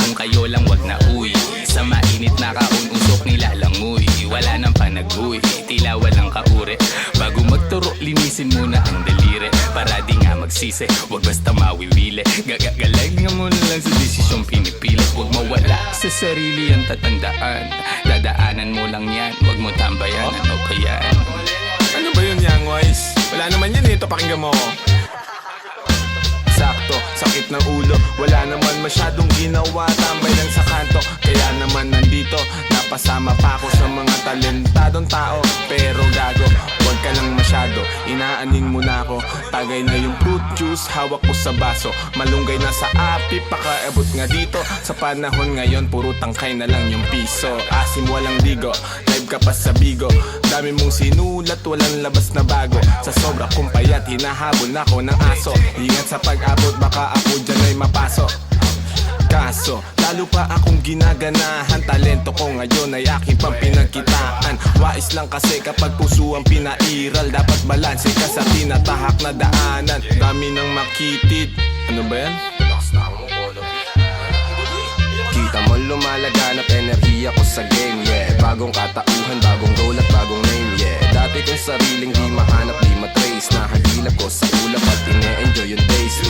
kung kayo lang wag na uwi. Sa mainit na kaon, usok nilalangoy. Wala nang panag-uwi, tila walang kaure. Bago magturo, linisin muna ang daliri. Para di nga magsisi, wag basta mawiwili. Gagalag mo na lang sa desisyong pinipili. Wag mawala sa sarili ang tatandaan. Dadaanan mo lang yan, wag mo tambayan. Ano pa yan? Ano ba yun, Young Wise? Wala naman yun, ito pakinggan mo. Sakto, sakit ng ulo. Wala naman masyadong ginawa, tambay lang sa kanto. Kaya naman nandito, napasama pa ako sa mga talentadong tao. Pero gago, huwag ka lang masyado, inaanin mo na ako. Tagay na yung fruit juice, hawak ko sa baso. Malunggay na sa api, pakaabot nga dito. Sa panahon ngayon, puro tangkay na lang yung piso. Asim walang ligo, live ka pa sa bigo. Dami mong sinulat, walang labas na bago. Sa sobra kong payat, hinahabol na ako ng aso. Ingat sa pag-abot, baka ako dyan ay mapasok. Kaso, lalo pa akong ginaganahan. Talento ko ngayon ay aking pampinagkitaan. Wais lang kasi kapag puso ang pinairal. Dapat balanse ka sa tinatahak na daanan. Dami ng makitid. Ano ba yan? Kita mo lumalaganap enerhiya ko sa game, yeah. Bagong katauhan, bagong goal at bagong name, yeah. Dati kong sariling di mahanap, di matrace. Nahagilap ko sa ulap at ine-enjoy yung days.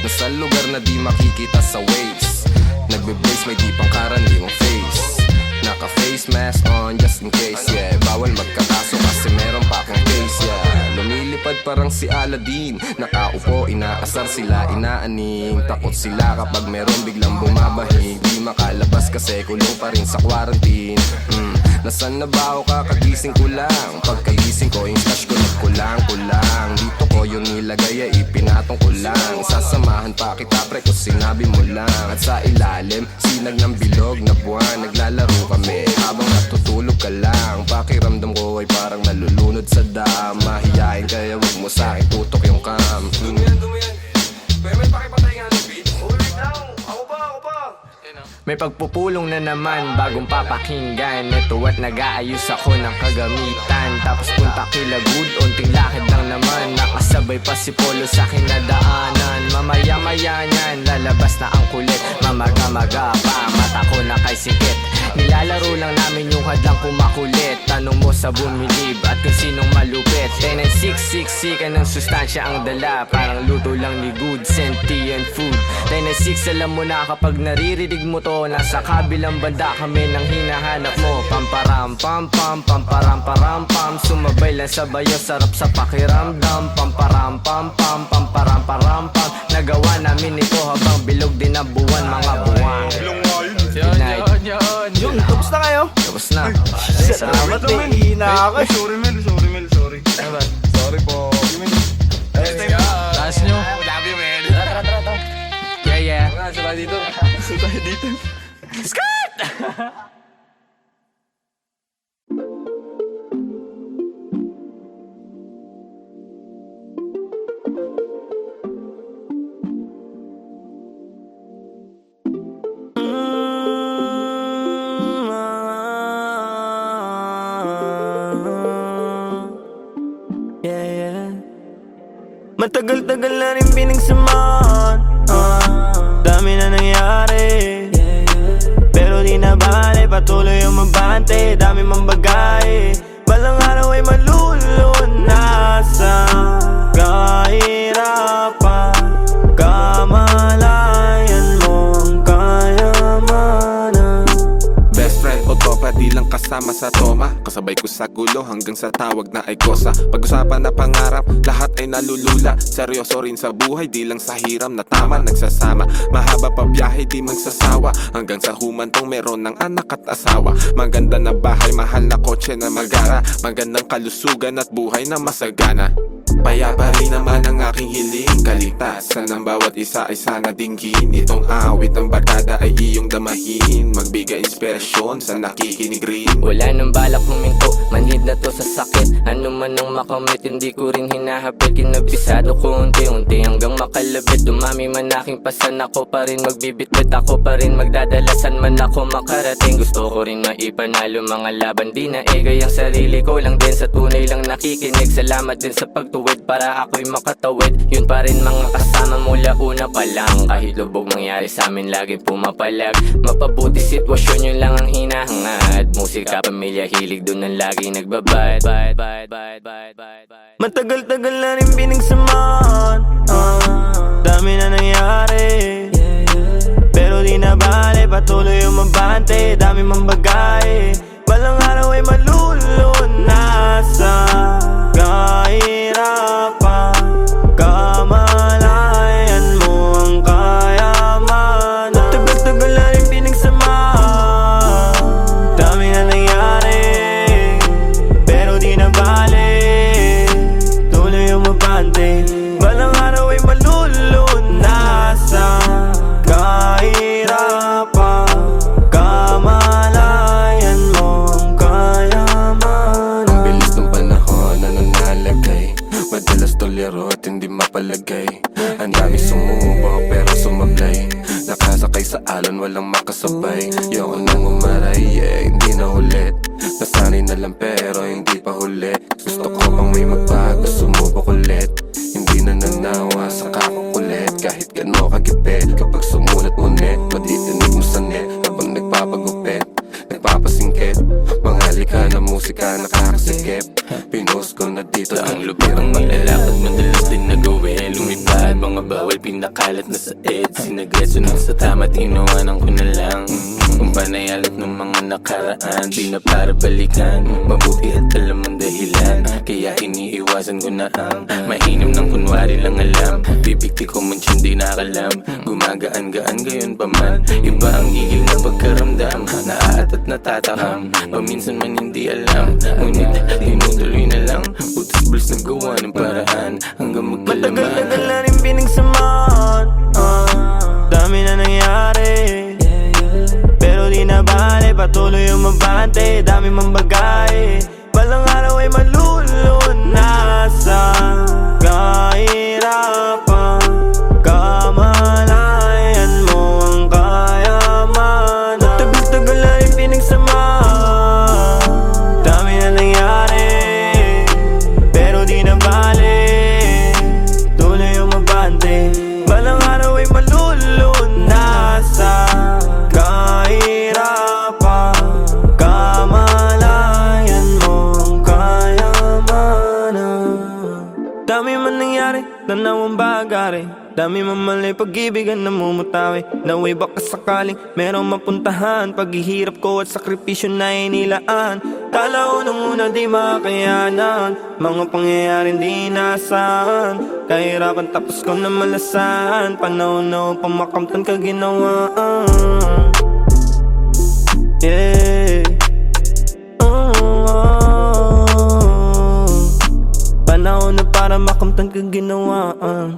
Nasa lugar na di makikita sa waves. Nagbe-brace, may di pang karaniwang face. Naka-face mask on just in case, yeah. Bawal magkakaso kasi meron pa akong case, yeah. Lumilipad parang si Aladdin. Nakaupo, inaasar sila, inaaning. Takot sila kapag meron biglang bumabahig. Di makalabas kasi kulong pa rin sa quarantine. Nasaan na ba ako, kakagising ko lang. Pagkagising ko, yung stash ko nagkulang-kulang. Dito ko yung nilagay ay ipinatong ko lang. Sasamahan pa kita pre kung sinabi mo lang. At sa ilalim, sinag ng bilog na buwan. Naglalaro kami habang natutulog ka lang. Pakiramdam ko ay parang nalulunod sa dam. Mahiyain kaya wag mo sa akin tutok yung cam. May pakipatay nga ng beat. Wait lang, ako pa. May pagpupulong na naman, bagong papakinggan. Ito at nag-aayos ako ng kagamitan. Tapos punta kila good, unting lakad lang naman. Nakasabay pa si Polo sa kinadaanan. Mamaya-maya niyan, lalabas na ang kulit. Mamaga-maga pa, mata ko na kay sikit. Nilalaro lang namin yung hadlang kumakulit. Tanong mo sa bumilib at kung sinong malupit. 10 and 6, ka ng sustansya ang dala. Parang luto lang ni good, sentient food. 10 and 6, alam mo na kapag naririnig mo to. Nasa kabilang banda kami nang hinahanap mo. Pamparam pam pam, pamparam param pam. Sumabay lang sa bayo, sarap sa pakiramdam. Pamparam pam pam, pamparam param pam. Nagawa namin ito habang bilog din ang buwan, mga buwan. Good night. Yun, tapos na kayo? Tapos na. Salamat, may hina ako. Sorry, Mel. Sorry po. Taas nyo. Love you, Mel. Yeah. Sala dito. Skirt! Matagal-tagal na rin pinagsamahan, dami na nangyari, pero di na bale, patuloy ang mabante. Dami mang bagay, balang araw ay malulunasan. Kahirapan, kamalayan mo ang kayamanan. Best friend o topa, di lang kasama sa toma. Kasabay ko sa gulo hanggang sa tawag na ay kosa. Pag-usapan na pangarap, lahat ay nalulula. Seryoso rin sa buhay, di lang sa hiram na tama nagsasama. Mahaba pa biyahe, di magsasawa. Hanggang sa humantong meron ng anak at asawa. Maganda na bahay, mahal na kotse na magara. Magandang kalusugan at buhay na masagana. Payapa rin naman ang aking hiling. Kaligtasan ng bawat isa ay sana dinggin. Itong awit ng barkada ay iyong damahin. Magbigay inspirasyon sa nakikinig rin. Wala nang balak huminto, manhid na to sa sakit. Ano man ang makamit, hindi ko rin hinahapit. Kinabisado ko unti-unti hanggang makalabit. Dumami man aking pasan, ako pa rin magbibitbit. Ako pa rin magdadalasan man ako makarating. Gusto ko rin maipanalo mga laban, di na egay ang sarili ko lang din. Sa tunay lang nakikinig, salamat din sa pagtuwid para ako'y makatawid. Yun pa rin mga kasama mula una pa lang. Kahit lubog mangyari sa amin, laging pumapalag. Mapabuti sitwasyon, yun lang ang hinahangad. Musika, pamilya, hilig, dun ang laging nagbabad. Matagal-tagal na rin pinagsamahan, dami na nangyari, pero di na bale, patuloy umabante. Dami mang bagay, balang araw ay malulunasan. Kahirapan, kamalayan mo ang kayamanan. Matagal-tagal na rin pinagsamahan, dami na nangyari, pero di na bale, tuloy umabante. Balang araw ay malulunasan. Kahirapan, kamalayan mo ang kayamanan. Ang bilis ng panahon na nanalagay, madalas tolero at hindi mapalagay. Ang dami sumubo pero sumablay, nakasakay sa alon walang makasabay. Yoko nang umaray, hindi na ulit. Nasanay na lang pero hindi pa huli. Gusto ko pang may magbago, sumubok ulit. Hindi na nanawa sa kakukulit. Kahit gano kagipit, kapag sumulat mo net, matitinig mo sa net habang nagpapagupit, nagpapasingkit. Mga lika na musika nakakasikip. Pinost ko na dito Ang lubak ang nilalakad, madalas din nag-uwi. Lumipad, mga bawal pinakalat na sa ed. Sinagreso na sa tama, tinawanan ko na lang. Kung panayalat ng mga nakaraan, di na para balikan. Mabuti at alam ang dahilan, kaya iniiwasan ko na ang mainam ng kunwari lang alam. Bibigti ko man siya di nakalam, gumagaan-gaan gayon pa man. Iba ang igil na pagkaramdam, naaat at natatakam. Paminsan man hindi alam, ngunit tinutuloy na lang. Butas-buls na gawa ng paraan hanggang magkalaman. Matagal-tagal na rin pinagsamahan, dami na nangyari, pero di na bale, patuloy umabante. Dami mang bagay, balang araw ay malulunasan. Kahirapan, kamalayan mo ang kayamanan. Matagal-tagal na rin pinagsamahan, dami na nangyari, pero di na bale, tuloy umabante. Balang araw ay malulunasan. Kahirapan, kamalayan mo ang kayamanan. Dami man nangyari, tanaw ang bagari, dami man mali, pag-ibig ang namumutawi. Naway baka sakaling merong mapuntahan, paghihirap ko at sakripisyo na inilaan. Kala ko nung una di makayanan, mga pangyayaring di nasaan. Kahirapan tapos ko na malasan, panahon na upang makamtan kaginawaan. Yeah. Panahon na para makamtan kaginawaan.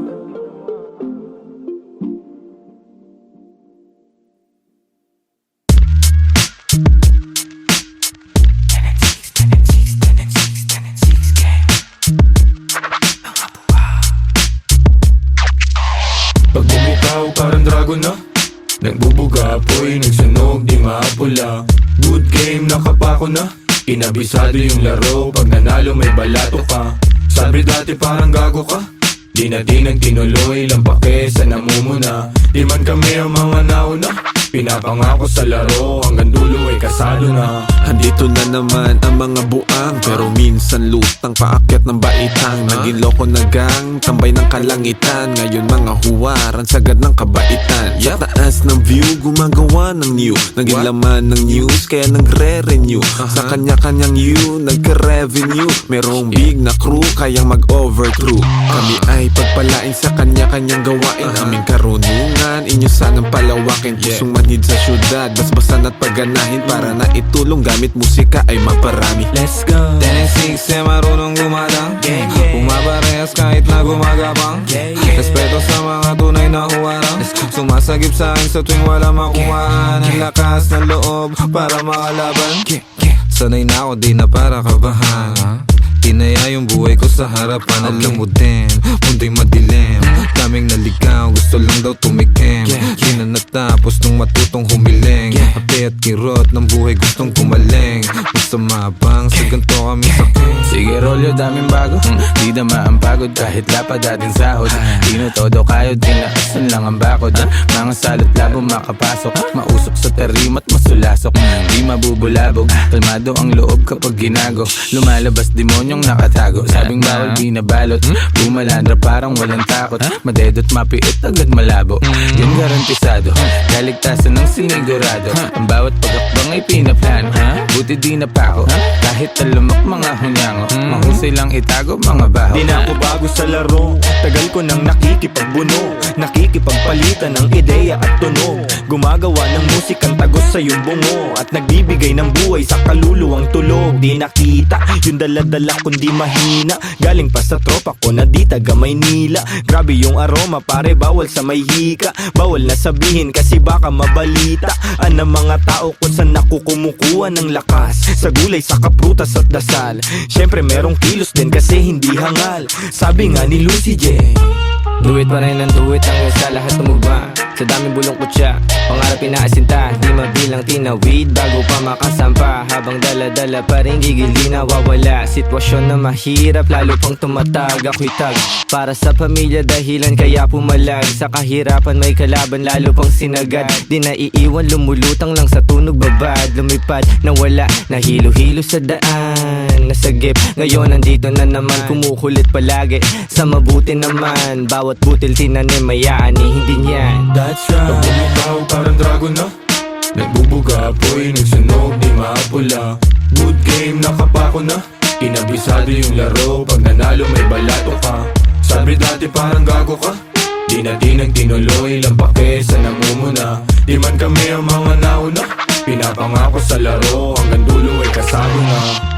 Pag bumitaw parang dragon na, nagbubuga apoy, nagsunog di mapula. Good game, nakapako na, inabisado yung laro. Pag nanalo may balato ka, sabi dati parang gago ka. Di na tinuloy, lampake sa namumuna. Di man kami ang mga nauna, pinapangako sa laro, hanggang dulo ay kasado na. Andito na naman ang mga buang, pero minsan lutang paakyat ng baitang. Naging loko na gang, tambay ng kalangitan. Ngayon mga huwaran, sagad ng kabaitan. Sa taas ng view, gumagawa ng new. Naging laman ng news, kaya nagre-renew. Sa kanya-kanyang you, nagka-revenue. Merong big na crew, kayang mag-overthrow. Kami ay pagpalain sa kanya-kanyang gawain. Aming karunungan, inyo sanang palawakin. Pusong manhid sa syudad, basbasan at pagganahin. Para na itulong gamit musika ay maparami. Let's go. 10 and 6 ay marunong gumadang, Gang, gang. pumaparehas ka Sumikip sa akin sa tuwing wala makuhaan. Ang lakas ng loob para makalaban. Sanay na ako, di na para kabahan. Tinaya yung buhay ko sa harapan. Alam mo din, mundo'y madilim. Daming naligaw, gusto lang daw tumikim. Di na natapos nung matutong humiling. Ape at kirot ng buhay gustong kumaling. Basta mabang, sa ganito kami saking. Sige rolyo, daming bago Di na ang pagod kahit lapad ating sahod. Di na todo kayod, tinaasan lang ang bakod. Mga salot labo makapasok, mausok sa tarimat masulasok. Di mabubulabog, kalmado ang loob kapag ginago. Lumalabas demonyong nakatago, sabing bawal di nabalot. Bumalandra parang walang takot, madedot mapiit agad malabo. Yun garantisado, kaligtasan ng sinigurado. Ang bawat pagakbang ay pinaplano, buti di napako kahit talamak mga hunyango. Mahusay lang itago mga baho. Di na ako bago sa laro, tagal ko nang nakikipagbuno, nakikipagpalitan ng ideya at tunog. Gumagawa ng musikang tagos sa iyong bungo, at nagbibigay ng buhay sa kaluluwang tulog. Di nakita yung daladala kundi mahina, galing pa sa tropa ko na di taga Maynila. Grabe yung aroma pare, bawal sa may hika. Bawal na sabihin kasi baka mabalita ang mga tao kung saan ako kumukuha ng lakas. Sa gulay, sa kaprutas at dasal. Syempre merong kilos din kasi hindi hangal. Sabi nga ni Lucy J, Do it pa rin ang do it hanggang sa lahat tumugma. Sa daming bulong kutsa, pangarap inaasinta. Di mabilang tinawid bago pa makasampa. Habang dala-dala pa rin gigil di nawawala. Sitwasyon na mahirap lalo pang tumatag. Ako'y tag para sa pamilya dahilan kaya pumalag. Sa kahirapan may kalaban lalo pang sinagad. Di naiiwan lumulutang lang sa tunog babad. Lumipad na wala, nahilo-hilo sa daan. Nasagip, ngayon nandito na naman. Kumukulit palagi, sa mabuti naman. Bawat butil tinanim may aani, hindi niyan. That's right. Pag bumitaw parang dragon na, nagbubuga apoy, nagsunog, di maapula. Good game, nakapako na, kinabisado yung laro. Pag nanalo may balato ka, sabi dati parang gago ka. Di na nagtinuloy, lang pake sa namumuna. Di man kami ang mga nauna, pinapangako sa laro. Hanggang dulo ay kasado na.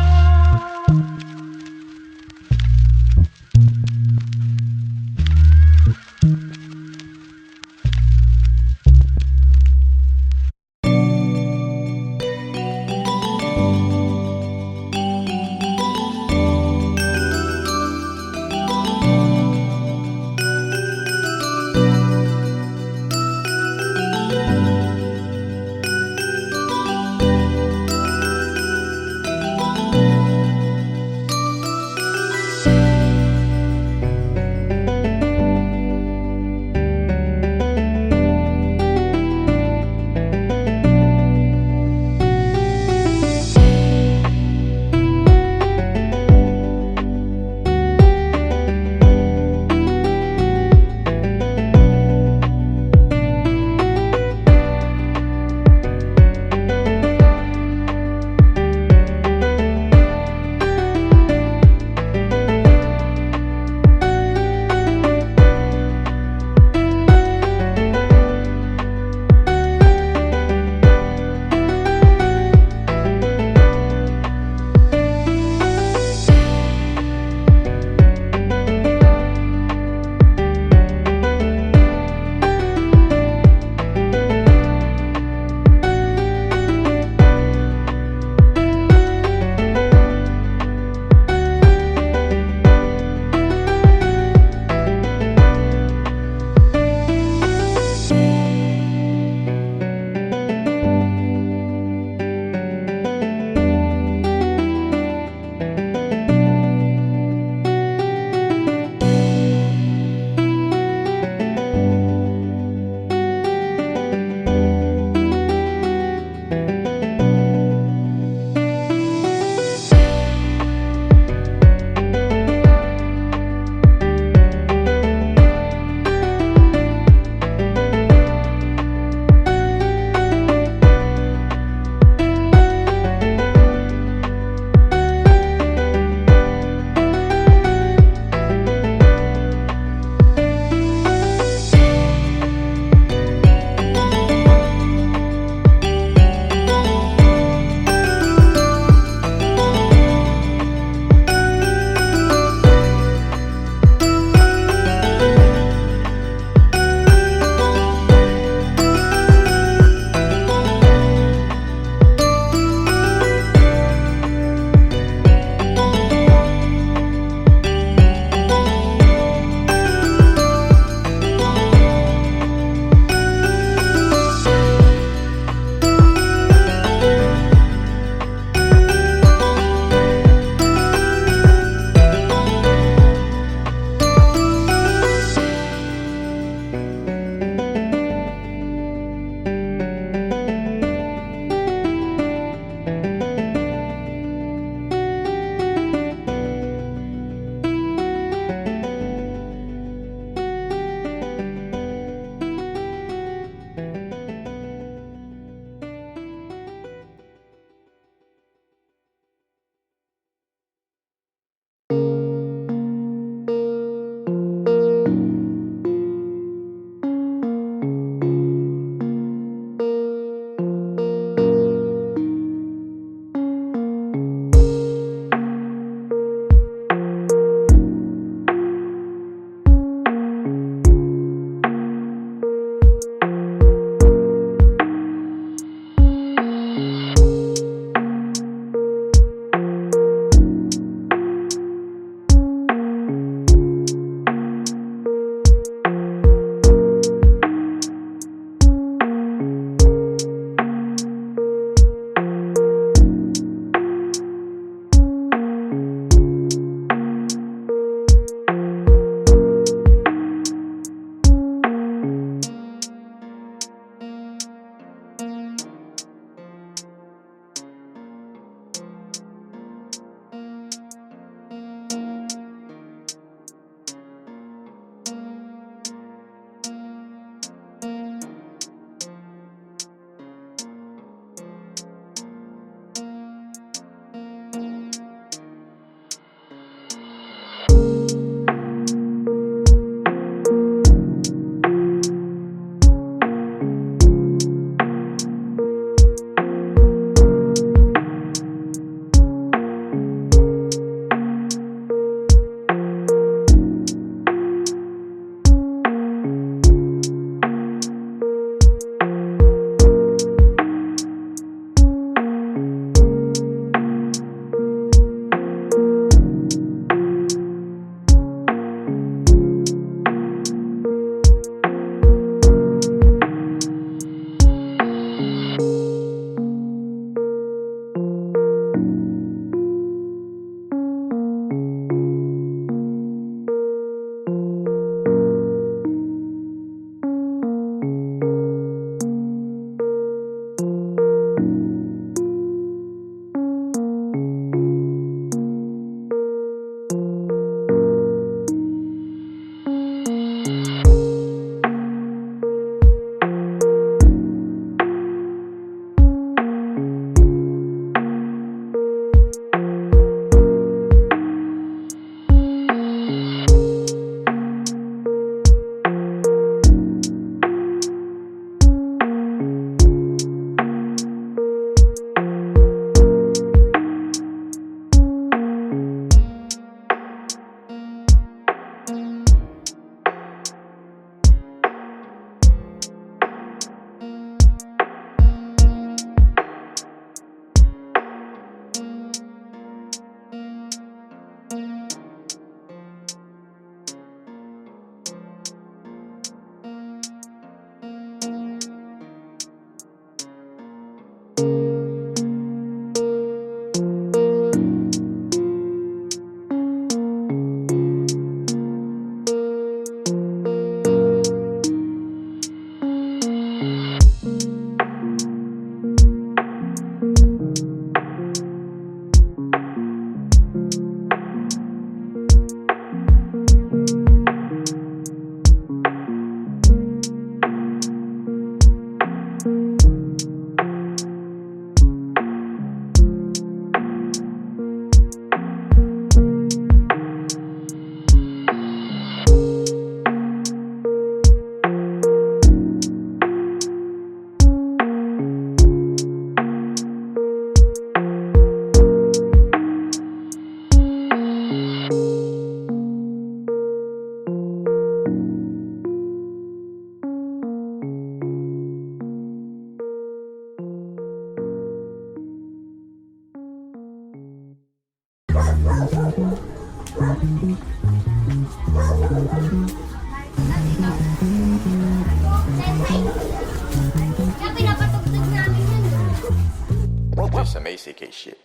Some ACK shit.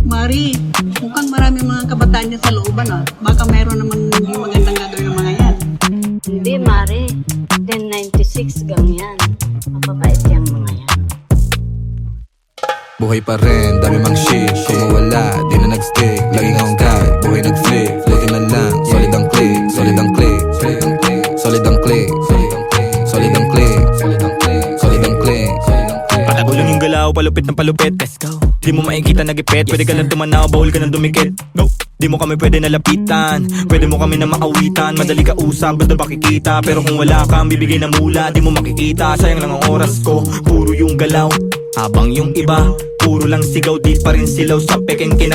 Mari, mukhang marami mga kabataan dyan sa looban ah. Baka mayroon naman yung magandang gagawin ng mga yan. Hindi, Mare. 1096 gang yan. Mapapait yung mga yan. Buhay pa rin, dami mang shit. Kung mawala, di na nag-stick. Laging hanggang, buhay nag-flip. Buti na lang, solid ang click. Solid ang click. Solid ang click. Solid ang click. Solid ang click. Solid ang click. Patagulang yung galaw, palupit ng palupit. Let's go. Di mo makikita nagipet, pwede ka lang tumanaw, bawal ka nang dumikit. Go. Di mo kami pwede nalapitan, pwede mo kami na makawitan. Madali ka usap, basta pakikita. Pero kung wala kang bibigay na mula, di mo makikita. Sayang lang ang oras ko, puro yung galaw. Habang yung iba, puro lang sigaw, di pa rin silaw sa peking kinang